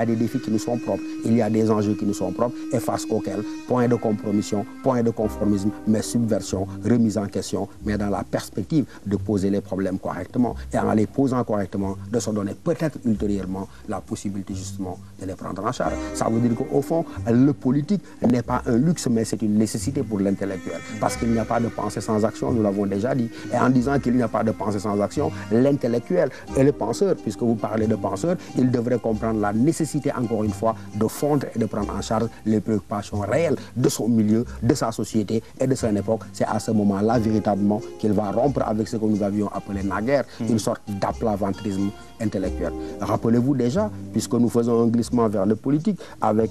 a des défis qui nous sont propres, il y a des enjeux qui nous sont propres et face auxquels point de compromission, point de conformisme, mais subversion, remise en question, mais dans la perspective de poser les problèmes correctement et en les posant correctement, de se donner peut-être ultérieurement la possibilité justement de les prendre en charge. Ça veut dire qu'au fond, le politique n'est pas un luxe, mais c'est une nécessité pour l'intellectuel. Parce qu'il n'y a pas de pensée sans action, nous l'avons déjà dit. Et en disant qu'il n'y a pas de pensée sans action, l'intellectuel et le penseur, puisque vous parlez de penseur, il devrait comprendre la nécessité, encore une fois, de fondre et de prendre en charge les préoccupations réelles de son milieu, de sa société et de son époque. C'est à ce moment-là, véritablement, qu'il va rompre avec ce que nous avions appelé naguère, une sorte d'aplaventrisme intellectuel. Rappelez-vous déjà, puisque nous faisons un glissement vers le politique avec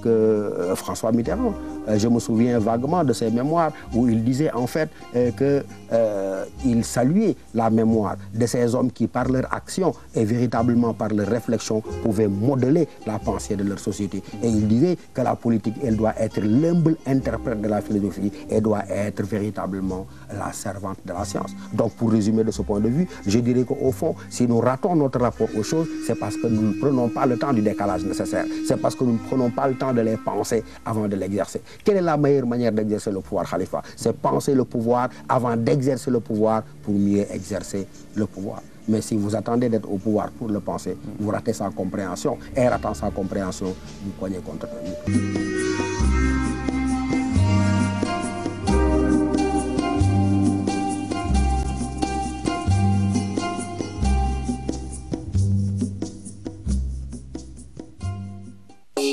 François Mitterrand, je me souviens vaguement de ses mémoires où il disait en fait qu'il saluait la mémoire de ces hommes qui par leur action et véritablement par leur réflexion pouvaient modeler la pensée de leur société. Et il disait que la politique, elle doit être l'humble interprète de la philosophie et doit être véritablement la servante de la science. Donc pour résumer de ce point de vue, je dirais qu'au fond, si nous ratons notre rapport aux choses, c'est parce que nous ne prenons pas le temps du décalage nécessaire. C'est parce que nous ne prenons pas le temps de les penser avant de l'exercer. Quelle est la meilleure manière d'exercer le pouvoir, Khalifa? C'est penser le pouvoir avant d'exercer le pouvoir pour mieux exercer le pouvoir. Mais si vous attendez d'être au pouvoir pour le penser, vous ratez sa compréhension. Et ratant sa compréhension, vous cognez contre lui.